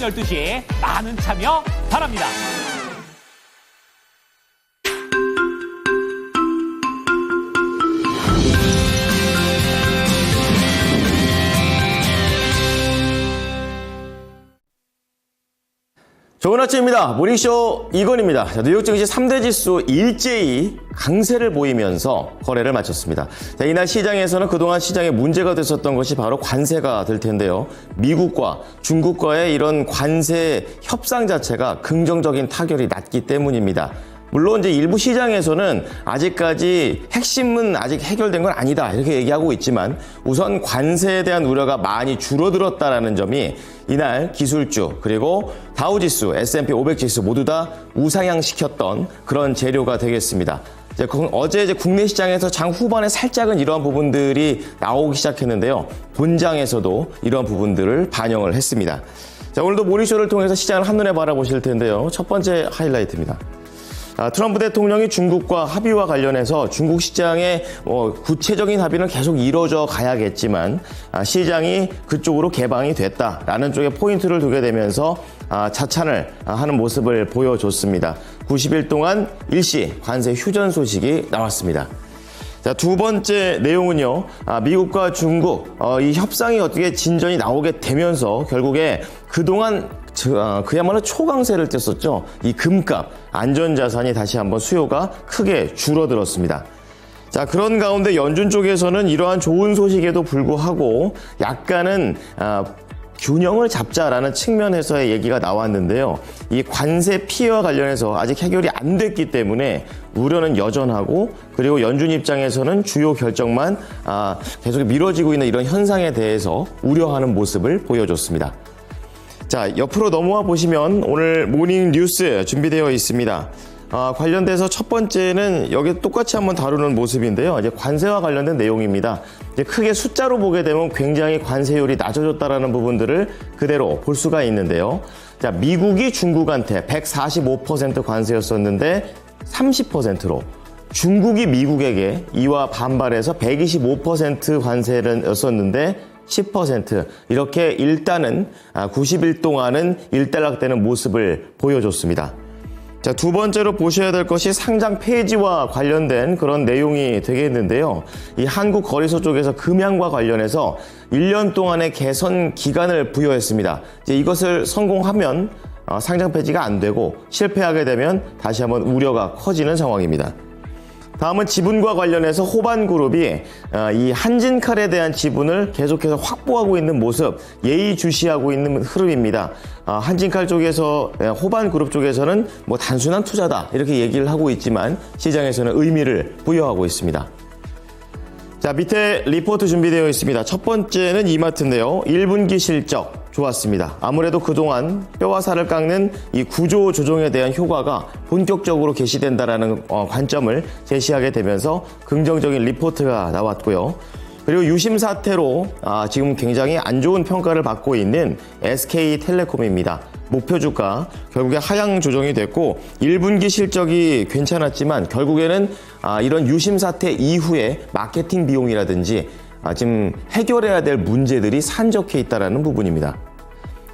12시 많은 참여 바랍니다. 좋은 아침입니다. 모닝쇼 이건입니다. 뉴욕 증시 3대 지수 일제히 강세를 보이면서 거래를 마쳤습니다. 이날 시장에서는 그동안 시장에 문제가 됐었던 것이 바로 관세가 될 텐데요. 미국과 중국과의 이런 관세 협상 자체가 긍정적인 타결이 났기 때문입니다. 물론 이제 일부 시장에서는 아직까지 핵심은 아직 해결된 건 아니다 이렇게 얘기하고 있지만 우선 관세에 대한 우려가 많이 줄어들었다라는 점이 이날 기술주 그리고 다우지수, S&P 500 지수 모두 다 우상향시켰던 그런 재료가 되겠습니다. 어제 국내 시장에서 장 후반에 살짝은 이러한 부분들이 나오기 시작했는데요. 본장에서도 이러한 부분들을 반영을 했습니다. 자, 오늘도 모닝쇼를 통해서 시장을 한눈에 바라보실 텐데요. 첫 번째 하이라이트입니다. 트럼프 대통령이 중국과 합의와 관련해서 중국 시장의 구체적인 합의는 계속 이루어져 가야겠지만 시장이 그쪽으로 개방이 됐다라는 쪽에 포인트를 두게 되면서 자찬을 하는 모습을 보여줬습니다. 90일 동안 일시 관세 휴전 소식이 나왔습니다. 자, 두 번째 내용은요. 미국과 중국 이 협상이 어떻게 진전이 나오게 되면서 결국에 그동안 그야말로 초강세를 뗐었죠. 이 금값, 안전자산이 다시 한번 수요가 크게 줄어들었습니다. 자, 그런 가운데 연준 쪽에서는 이러한 좋은 소식에도 불구하고 약간은 균형을 잡자라는 측면에서의 얘기가 나왔는데요. 이 관세 피해와 관련해서 아직 해결이 안 됐기 때문에 우려는 여전하고 그리고 연준 입장에서는 주요 결정만 계속 미뤄지고 있는 이런 현상에 대해서 우려하는 모습을 보여줬습니다. 자, 옆으로 넘어와 보시면 오늘 모닝 뉴스 준비되어 있습니다. 관련돼서 첫 번째는 여기 똑같이 한번 다루는 모습인데요. 이제 관세와 관련된 내용입니다. 이제 크게 숫자로 보게 되면 굉장히 관세율이 낮아졌다라는 부분들을 그대로 볼 수가 있는데요. 자, 미국이 중국한테 145% 관세였었는데 30%로 중국이 미국에게 이와 반발해서 125% 관세였었는데 10% 이렇게 일단은 90일 동안은 일단락되는 모습을 보여줬습니다. 자, 두 번째로 보셔야 될 것이 상장 폐지와 관련된 그런 내용이 되겠는데요. 이 한국거래소 쪽에서 금양과 관련해서 1년 동안의 개선 기간을 부여했습니다. 이제 이것을 성공하면 상장 폐지가 안 되고 실패하게 되면 다시 한번 우려가 커지는 상황입니다. 다음은 지분과 관련해서 호반그룹이 이 한진칼에 대한 지분을 계속해서 확보하고 있는 모습, 예의주시하고 있는 흐름입니다. 한진칼 쪽에서, 호반그룹 쪽에서는 뭐 단순한 투자다 이렇게 얘기를 하고 있지만 시장에서는 의미를 부여하고 있습니다. 자, 밑에 리포트 준비되어 있습니다. 첫 번째는 이마트인데요. 1분기 실적 좋았습니다. 아무래도 그동안 뼈와 살을 깎는 이 구조 조정에 대한 효과가 본격적으로 개시된다라는 관점을 제시하게 되면서 긍정적인 리포트가 나왔고요. 그리고 유심 사태로 지금 굉장히 안 좋은 평가를 받고 있는 SK텔레콤입니다. 목표 주가 결국에 하향 조정이 됐고 1분기 실적이 괜찮았지만 결국에는 이런 유심 사태 이후에 마케팅 비용이라든지 지금 해결해야 될 문제들이 산적해 있다는 부분입니다.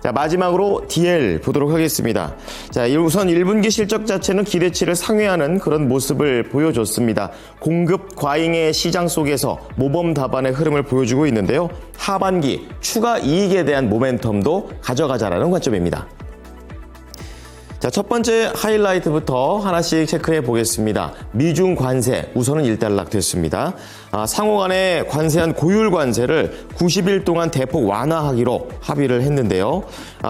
자, 마지막으로 DL 보도록 하겠습니다. 자, 우선 1분기 실적 자체는 기대치를 상회하는 그런 모습을 보여줬습니다. 공급 과잉의 시장 속에서 모범 답안의 흐름을 보여주고 있는데요. 하반기 추가 이익에 대한 모멘텀도 가져가자라는 관점입니다. 자, 첫 번째 하이라이트부터 하나씩 체크해 보겠습니다. 미중 관세 우선은 일단락 됐습니다. 상호 간에 관세한 고율 관세를 90일 동안 대폭 완화하기로 합의를 했는데요.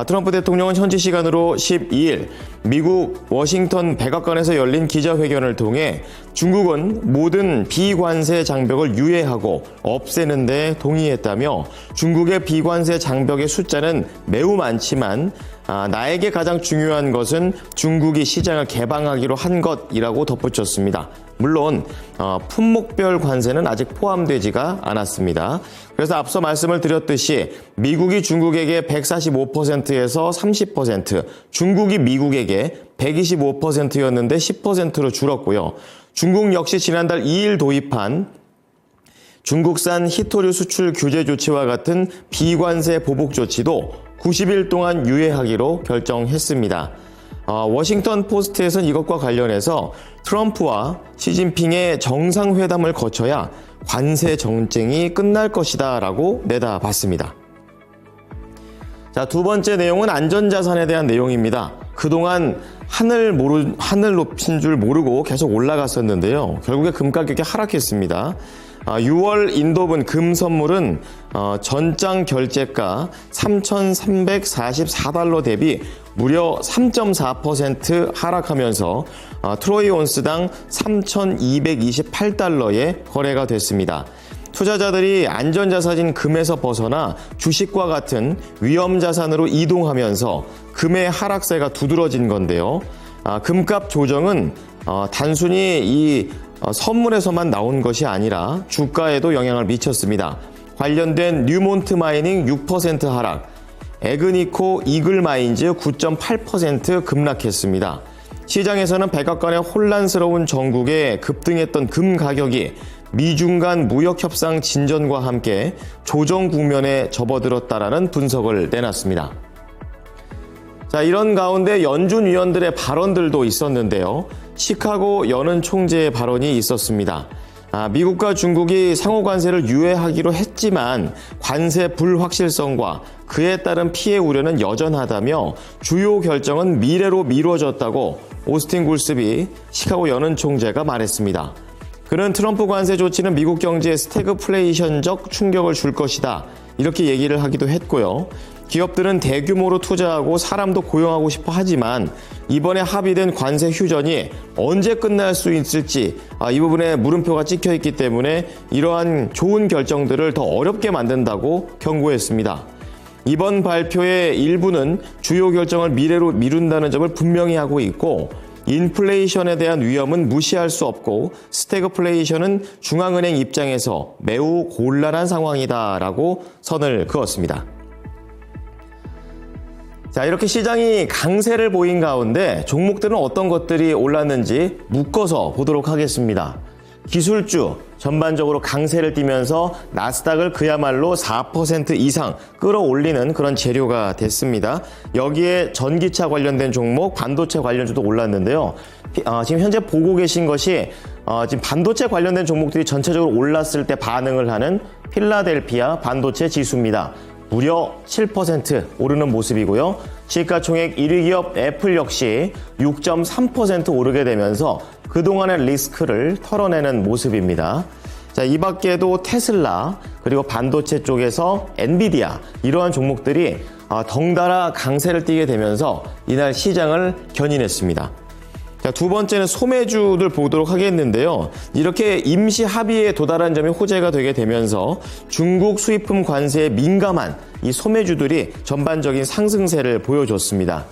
트럼프 대통령은 현지 시간으로 12일 미국 워싱턴 백악관에서 열린 기자회견을 통해 중국은 모든 비관세 장벽을 유예하고 없애는 데 동의했다며 중국의 비관세 장벽의 숫자는 매우 많지만 나에게 가장 중요한 것은 중국이 시장을 개방하기로 한 것이라고 덧붙였습니다. 물론 품목별 관세는 아직 포함되지가 않았습니다. 그래서 앞서 말씀을 드렸듯이 미국이 중국에게 145%에서 30%, 중국이 미국에게 125%였는데 10%로 줄었고요. 중국 역시 지난달 2일 도입한 중국산 히토류 수출 규제 조치와 같은 비관세 보복 조치도 90일 동안 유예하기로 결정했습니다. 워싱턴 포스트에서는 이것과 관련해서 트럼프와 시진핑의 정상회담을 거쳐야 관세 전쟁이 끝날 것이다 라고 내다봤습니다. 자, 두 번째 내용은 안전자산에 대한 내용입니다. 그동안 하늘 높인 줄 모르고 계속 올라갔었는데요. 결국에 금 가격이 하락했습니다. 6월 인도분 금 선물은 전장 결제가 3,344달러 대비 무려 3.4% 하락하면서 트로이 온스당 3,228달러에 거래가 됐습니다. 투자자들이 안전자산인 금에서 벗어나 주식과 같은 위험자산으로 이동하면서 금의 하락세가 두드러진 건데요. 금값 조정은 단순히 이 선물에서만 나온 것이 아니라 주가에도 영향을 미쳤습니다. 관련된 뉴몬트 마이닝 6% 하락, 에그니코 이글마인즈 9.8% 급락했습니다. 시장에서는 백악관의 혼란스러운 전국에 급등했던 금 가격이 미중 간 무역 협상 진전과 함께 조정 국면에 접어들었다라는 분석을 내놨습니다. 자, 이런 가운데 연준 위원들의 발언들도 있었는데요. 시카고 여는 총재의 발언이 있었습니다. 미국과 중국이 상호 관세를 유예하기로 했지만 관세 불확실성과 그에 따른 피해 우려는 여전하다며 주요 결정은 미래로 미뤄졌다고 오스틴 굴스비 시카고 여는 총재가 말했습니다. 그는 트럼프 관세 조치는 미국 경제에 스태그플레이션적 충격을 줄 것이다, 이렇게 얘기를 하기도 했고요. 기업들은 대규모로 투자하고 사람도 고용하고 싶어 하지만 이번에 합의된 관세 휴전이 언제 끝날 수 있을지 이 부분에 물음표가 찍혀 있기 때문에 이러한 좋은 결정들을 더 어렵게 만든다고 경고했습니다. 이번 발표의 일부는 주요 결정을 미래로 미룬다는 점을 분명히 하고 있고, 인플레이션에 대한 위험은 무시할 수 없고 스태그플레이션은 중앙은행 입장에서 매우 곤란한 상황이다라고 선을 그었습니다. 자, 이렇게 시장이 강세를 보인 가운데 종목들은 어떤 것들이 올랐는지 묶어서 보도록 하겠습니다. 기술주 전반적으로 강세를 띠면서 나스닥을 그야말로 4% 이상 끌어올리는 그런 재료가 됐습니다. 여기에 전기차 관련된 종목, 반도체 관련주도 올랐는데요. 지금 현재 보고 계신 것이 지금 반도체 관련된 종목들이 전체적으로 올랐을 때 반응을 하는 필라델피아 반도체 지수입니다. 무려 7% 오르는 모습이고요. 시가총액 1위 기업 애플 역시 6.3% 오르게 되면서 그동안의 리스크를 털어내는 모습입니다. 자, 이 밖에도 테슬라, 그리고 반도체 쪽에서 엔비디아, 이러한 종목들이 덩달아 강세를 띠게 되면서 이날 시장을 견인했습니다. 자, 두 번째는 소매주들 보도록 하겠는데요. 이렇게 임시 합의에 도달한 점이 호재가 되게 되면서 중국 수입품 관세에 민감한 이 소매주들이 전반적인 상승세를 보여줬습니다.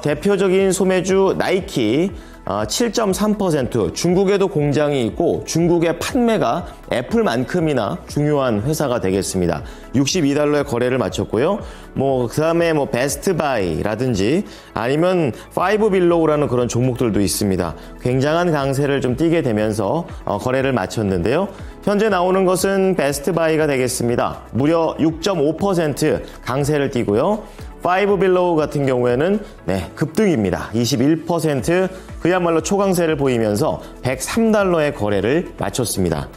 대표적인 소매주 나이키 7.3%, 중국에도 공장이 있고 중국의 판매가 애플만큼이나 중요한 회사가 되겠습니다. 62달러의 거래를 마쳤고요. 그 다음에 베스트바이라든지 아니면 파이브빌로우라는 그런 종목들도 있습니다. 굉장한 강세를 좀 띠게 되면서 거래를 마쳤는데요. 현재 나오는 것은 베스트바이가 되겠습니다. 무려 6.5% 강세를 띠고요. 파이브빌로우 같은 경우에는 급등입니다. 21%, 그야말로 초강세를 보이면서 103달러의 거래를 마쳤습니다.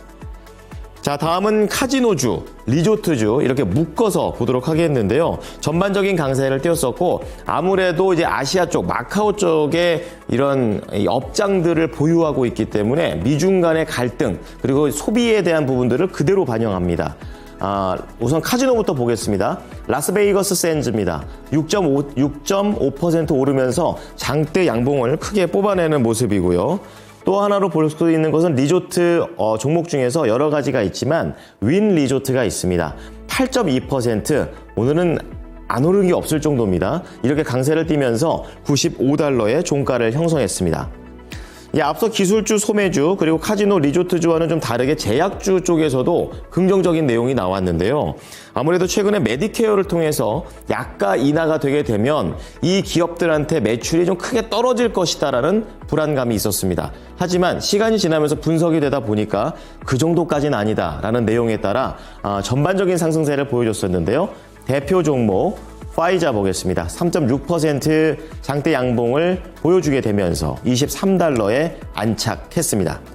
자, 다음은 카지노주, 리조트주 이렇게 묶어서 보도록 하겠는데요. 전반적인 강세를 띄었었고, 아무래도 이제 아시아 쪽, 마카오 쪽에 이런 업장들을 보유하고 있기 때문에 미중 간의 갈등, 그리고 소비에 대한 부분들을 그대로 반영합니다. 우선 카지노부터 보겠습니다. 라스베이거스 샌즈입니다. 6.5% 오르면서 장대 양봉을 크게 뽑아내는 모습이고요. 또 하나로 볼 수 있는 것은 리조트 종목 중에서 여러 가지가 있지만 윈 리조트가 있습니다. 8.2%, 오늘은 안 오른 게 없을 정도입니다. 이렇게 강세를 띠면서 95달러의 종가를 형성했습니다. 앞서 기술주, 소매주, 그리고 카지노, 리조트주와는 좀 다르게 제약주 쪽에서도 긍정적인 내용이 나왔는데요. 아무래도 최근에 메디케어를 통해서 약가 인하가 되게 되면 이 기업들한테 매출이 좀 크게 떨어질 것이다라는 불안감이 있었습니다. 하지만 시간이 지나면서 분석이 되다 보니까 그 정도까지는 아니다라는 내용에 따라 전반적인 상승세를 보여줬었는데요. 대표 종목 파이자 보겠습니다. 3.6% 장대 양봉을 보여주게 되면서 $23에 안착했습니다.